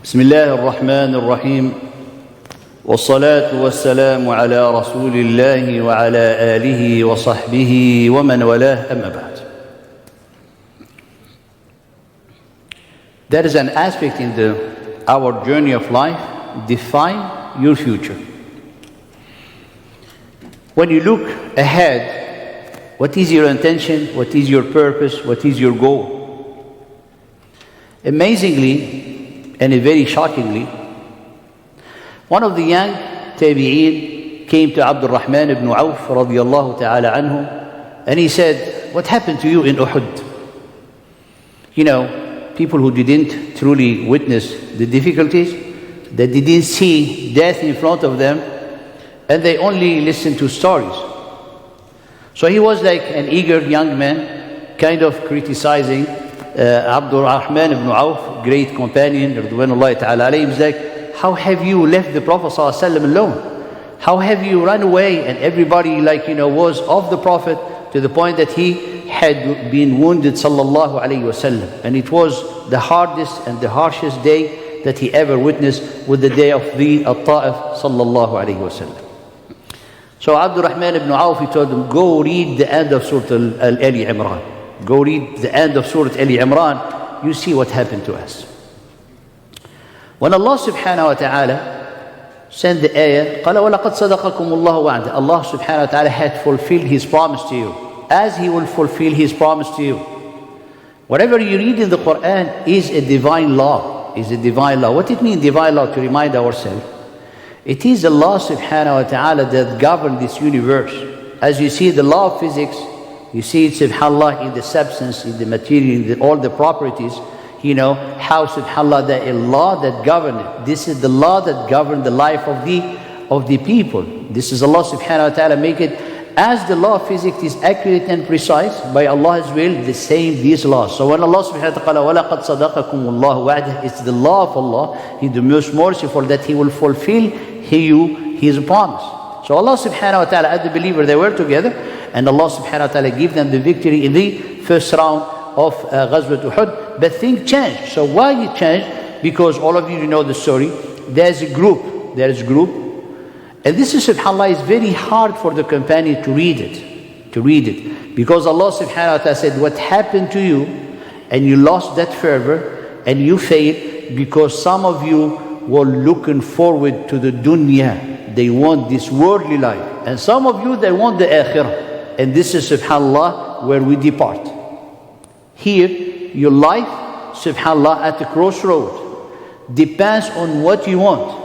بسم الله الرحمن الرحيم والصلاة والسلام على رسول الله وعلى آله وصحبه ومن والاه أما بعد. There is an aspect in our journey of life, define your future. When you look ahead, what is your intention, what is your purpose, what is your goal? Amazingly, and very shockingly, one of the young tabi'een came to Abdul Rahman ibn Auf radiyallahu ta'ala anhu, and he said, what happened to you in Uhud? You know, people who didn't truly witness the difficulties, that they didn't see death in front of them, and they only listened to stories. So he was like an eager young man, kind of criticizing Abdul Rahman ibn Auf, great companion, Ridwanullahi ta'ala alayhi. He was like, how have you left the Prophet ﷺ alone? How have you run away? And everybody was of the Prophet to the point that he had been wounded sallallahu alayhi wasallam. And it was the hardest and the harshest day that he ever witnessed, with the day of the At-Ta'if sallallahu alayhi wasallam. So Abdul Rahman ibn Auf, he told him, go read the end of Surah Ali Imran. Go read the end of Surah Ali Imran. You see what happened to us. When Allah subhanahu wa ta'ala sent the ayah, قَالَ وَلَقَدْ صَدَقَكُمُ اللَّهُ وَعْدَهُ, Allah subhanahu wa ta'ala had fulfilled His promise to you, as He will fulfill His promise to you. Whatever you read in the Quran is a divine law. Is a divine law. What it means, divine law, to remind ourselves? It is Allah subhanahu wa ta'ala that governs this universe. As you see the law of physics, you see it subhanAllah in the substance, in the material, in all the properties. You know how subhanAllah the law that governs it. This is the law that governs the life of the people. This is Allah subhanahu wa ta'ala make it as the law of physics is accurate and precise by Allah's will, the same these laws. So when Allah subhanahu wa ta'ala وَلَقَدْ صَدَقَكُمُ اللَّهُ وَعْدَهُ, it's the law of Allah. He's the most merciful, that He will fulfill His promise. So Allah subhanahu wa ta'ala, as the believer, they were together, and Allah subhanahu wa ta'ala gave them the victory in the first round of Ghazwat Uhud. But things changed. So why it changed? Because all of you know the story. There's a group. And this is, subhanAllah, is very hard for the companion to read it. Because Allah subhanahu wa ta'ala said, what happened to you, and you lost that fervor, and you failed, because some of you were looking forward to the dunya. They want this worldly life. And some of you, they want the akhirah. And this is, subhanAllah, where we depart. Here, your life, subhanAllah, at the crossroad, depends on what you want.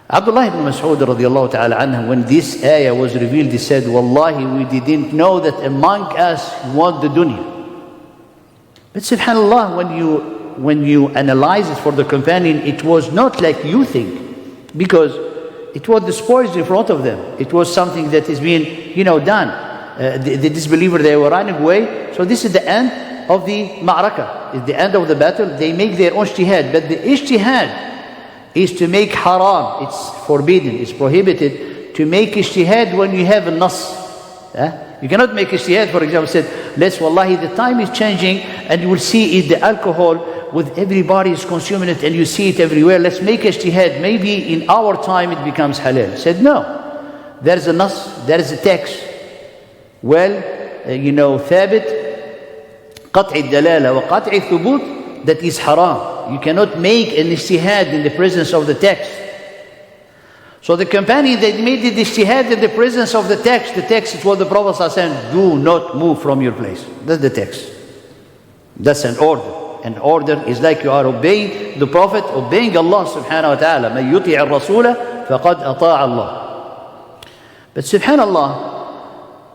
Abdullah ibn Mas'ud radiallahu ta'ala anhu, when this ayah was revealed, he said, Wallahi, we didn't know that among us want the dunya. But subhanAllah, when you analyze it for the companion, it was not like you think, because it was the spoils in front of them. It was something that is being, done. The disbeliever, they were running away. So this is the end of the ma'rakah. It's the end of the battle. They make their own ijtihad. But the ijtihad is to make haram. It's forbidden. It's prohibited to make ijtihad when you have a nas. You cannot make ijtihad, for example, said, wallahi, the time is changing, and you will see it, the alcohol, with everybody is consuming it, and you see it everywhere. Let's make ijtihad. Maybe in our time it becomes halal. Said, no. There's a nas, there is a text. Well, ثابت, قطع الدلالة وقطع الثبوت, that is haram. You cannot make an ijtihad in the presence of the text. So the companion, they made the ijtihad in the presence of the text. The text is what the Prophet said, do not move from your place. That's the text. That's an order. An order is like you are obeying the Prophet, obeying Allah subhanahu wa ta'ala. مَنْ يُطِعِ الرَّسُولَ فَقَدْ أَطَاعَ اللَّهِ. But subhanallah,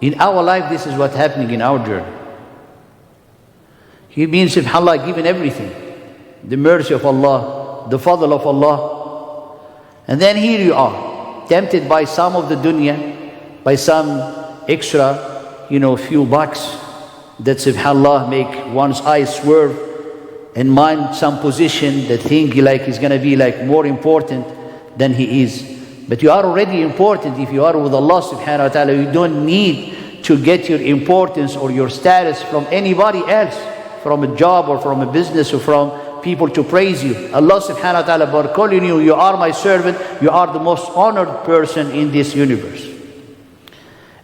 in our life, this is what's happening in our journey. He means, subhanallah, given everything. The mercy of Allah, the fadl of Allah. And then here you are, tempted by some of the dunya, by some extra, few bucks that, subhanallah, make one's eyes swerve, and mind some position that think like he's going to be like more important than he is. But you are already important if you are with Allah subhanahu wa ta'ala. You don't need to get your importance or your status from anybody else, from a job or from a business or from people to praise you. Allah subhanahu wa ta'ala by calling you, you are my servant, you are the most honored person in this universe.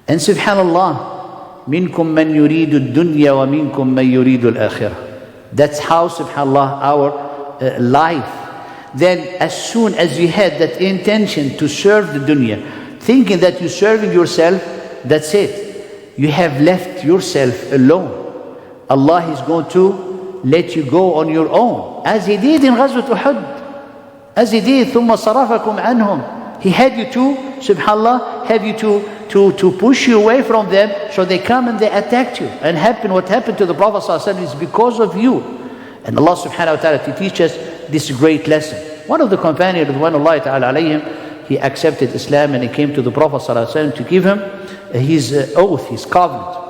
And subhanallah, minkum man yuridu dunya wa minkum man yuridu al-akhirah. That's how, subhanallah, our life. Then as soon as you had that intention to serve the dunya, thinking that you're serving yourself, that's it. You have left yourself alone. Allah is going to let you go on your own, as He did in Ghazwat Uhud, as He did ثُمَّ صَرَفَكُمْ عَنْهُمْ. He had you to, subhanallah, have you to push you away from them, so they come and they attacked you. And what happened to the Prophet ﷺ is because of you. And Allah subhanahu wa ta'ala to teach us this great lesson. One of the companions, Ridwanullahi ta'ala alayhim, he accepted Islam and he came to the Prophet ﷺ to give him his oath, his covenant.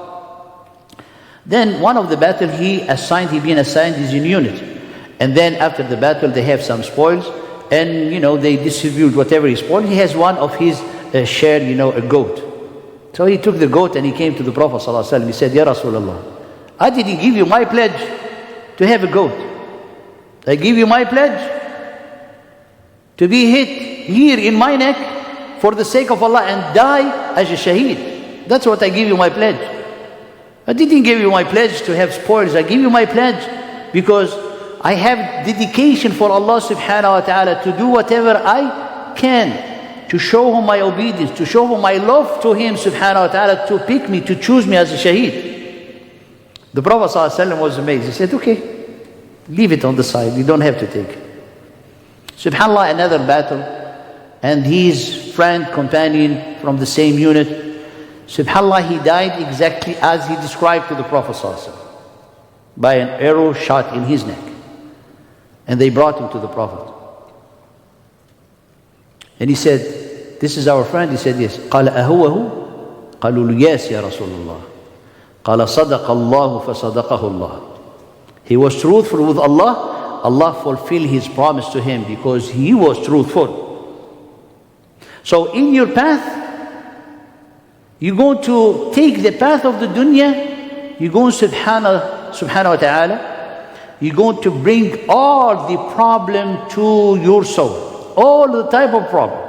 Then one of the battle he been assigned his unit. And then after the battle they have some spoils, and they distribute whatever is spoiled. He has one of his share, a goat. So he took the goat and he came to the Prophet ﷺ. He said, Ya Rasulullah, I didn't give you my pledge to have a goat. I give you my pledge to be hit here in my neck for the sake of Allah and die as a shaheed. That's what I give you my pledge. I didn't give you my pledge to have spoils. I give you my pledge because I have dedication for Allah subhanahu wa ta'ala to do whatever I can to show Him my obedience, to show Him my love to Him subhanahu wa ta'ala, to pick me, to choose me as a shaheed. The Prophet ﷺ was amazed. He said, okay, leave it on the side. You don't have to take it. Subhanallah, another battle, and his friend, companion from the same unit, subhanallah, he died exactly as he described to the Prophet ﷺ, by an arrow shot in his neck. And they brought him to the Prophet. And he said, this is our friend? He said, yes. قال أهوه؟ قالوا yes, Ya Rasulullah. قال صدق الله فصدقه الله. He was truthful with Allah. Allah fulfilled His promise to him because he was truthful. So in your path, you're going to take the path of the dunya, you're going subhanahu wa ta'ala, you're going to bring all the problem to your soul. All the type of problem.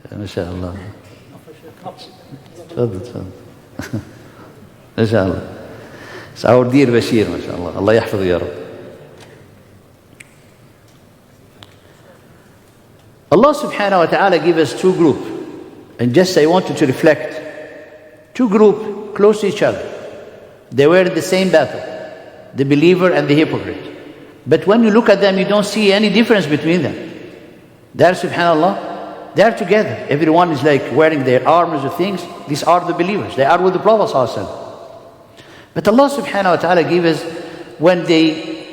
MashaAllah. MashaAllah. It's our dear Bashir, MashaAllah. Allah yahfadhu ya Rabb. Allah subhanahu wa ta'ala give us two groups. And just I wanted to reflect. Two groups close to each other. They were in the same battle. The believer and the hypocrite. But when you look at them, you don't see any difference between them. They're, subhanAllah, they're together. Everyone is like wearing their armors or things. These are the believers. They are with the Prophet ﷺ. But Allah subhanahu wa ta'ala gave us, when they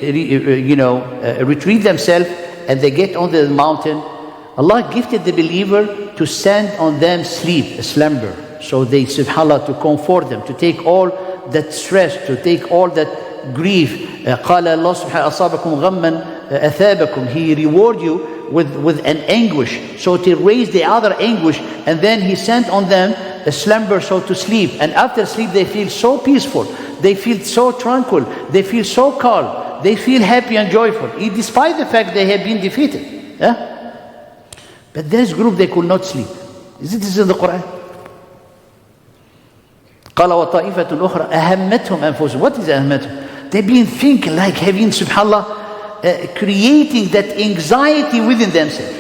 retreat themselves and they get on the mountain, Allah gifted the believer to send on them sleep, a slumber. So they, subhanAllah, to comfort them, to take all that stress, to take all that grief. قال الله سبحانه أصابكم غما أثابكم. He reward you with an anguish. So to raise the other anguish, and then He sent on them a slumber, so to sleep. And after sleep they feel so peaceful. They feel so tranquil. They feel so calm. They feel happy and joyful, despite the fact they have been defeated. Yeah? But this group, they could not sleep. This is in the Quran. قال وطائفة أخرى أهمتهم أنفسهم. What is أهمتهم? They've been thinking, like having, subhanAllah, creating that anxiety within themselves.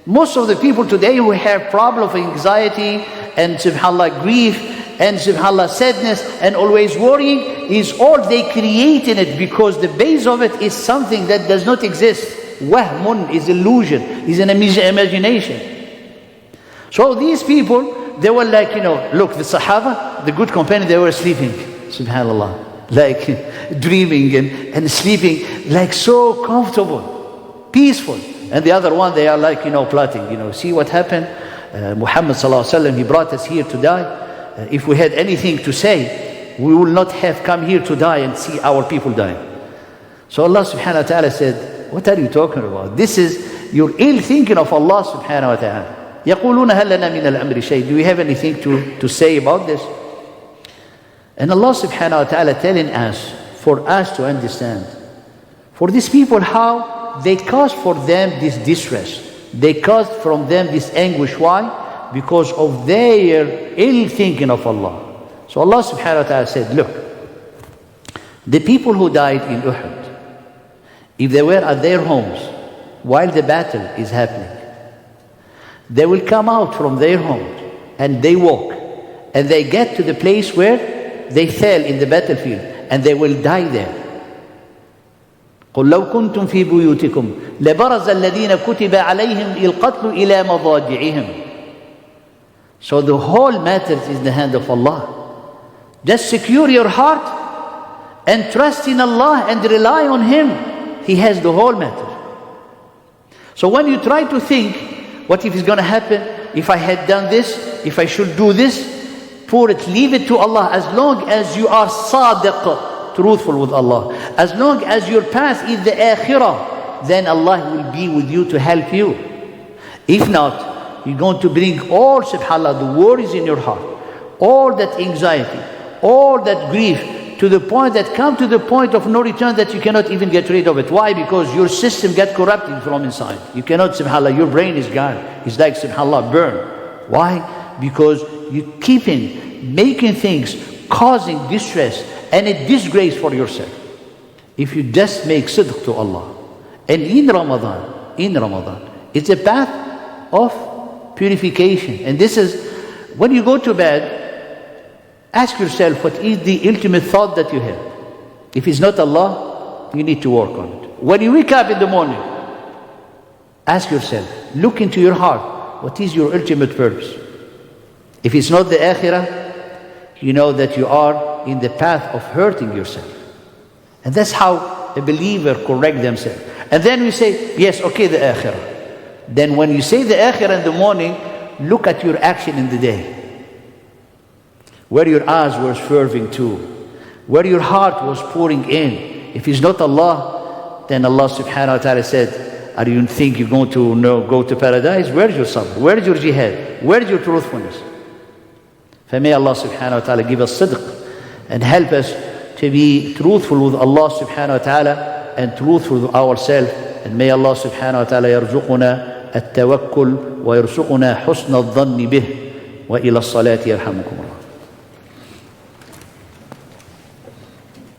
Most of the people today who have problem of anxiety and, subhanAllah, grief and, subhanAllah, sadness and always worrying, is all they creating it because the base of it is something that does not exist. Wahmun is illusion, is an imagination. So these people, they were like, look, the Sahaba, the good companion, they were sleeping, subhanAllah, like dreaming and sleeping, like so comfortable, peaceful. And the other one, they are like, plotting, see what happened? Muhammad sallallahu alaihi wasallam, he brought us here to die. If we had anything to say, we would not have come here to die and see our people dying. So Allah subhanahu wa ta'ala said, what are you talking about? This is your ill thinking of Allah subhanahu wa ta'ala. يَقُولُونَ هَلْ لَنَا مِنَ الْأَمْرِ شَيْءٍ. Do we have anything to say about this? And Allah subhanahu wa ta'ala telling us, for us to understand For these people, how? They caused for them this distress. They caused from them this anguish. Why? Because of their ill thinking of Allah. So Allah subhanahu wa ta'ala said, look, the people who died in Uhud, if they were at their homes while the battle is happening, they will come out from their homes and they walk and they get to the place where they fell in the battlefield and they will die there. قل لو كنتم في بيوتكم لبرز الذين كتب عليهم القتل إلى مضاجعهم. So the whole matter is in the hand of Allah. Just secure your heart and trust in Allah and rely on Him. He has the whole matter. So when you try to think, what if it's going to happen? If I had done this, if I should do this, pour it, leave it to Allah. As long as you are sadiq, truthful with Allah, as long as your path is the akhirah, then Allah will be with you to help you. If not, you're going to bring all, subhanAllah, the worries in your heart, all that anxiety, all that grief, to the point that come to the point of no return, that you cannot even get rid of it. Why? Because your system gets corrupted from inside. You cannot, subhanAllah, your brain is gone. It's like, subhanAllah, burn. Why? Because you keep making things, causing distress and a disgrace for yourself. If you just make sidq to Allah. And in Ramadan, it's a path of purification. And this is, when you go to bed, ask yourself, what is the ultimate thought that you have? If it's not Allah, you need to work on it. When you wake up in the morning, ask yourself, look into your heart, what is your ultimate purpose? If it's not the akhirah, you know that you are in the path of hurting yourself. And that's how a believer corrects themselves. And then we say, yes, okay, the akhirah. Then when you say the akhirah in the morning, look at your action in the day. Where your eyes were swerving to, where your heart was pouring in. If it's not Allah, then Allah subhanahu wa ta'ala said, are you think you're going to go to paradise? Where's your sabr? Where's your jihad? Where's your truthfulness? May Allah subhanahu wa ta'ala give us sidq and help us to be truthful with Allah subhanahu wa ta'ala and truthful with ourselves. And may Allah subhanahu wa ta'ala yarzuquna at-tawakkul wa yarzuquna husna al-dhanni bih wa ila as-salati yarhamukum.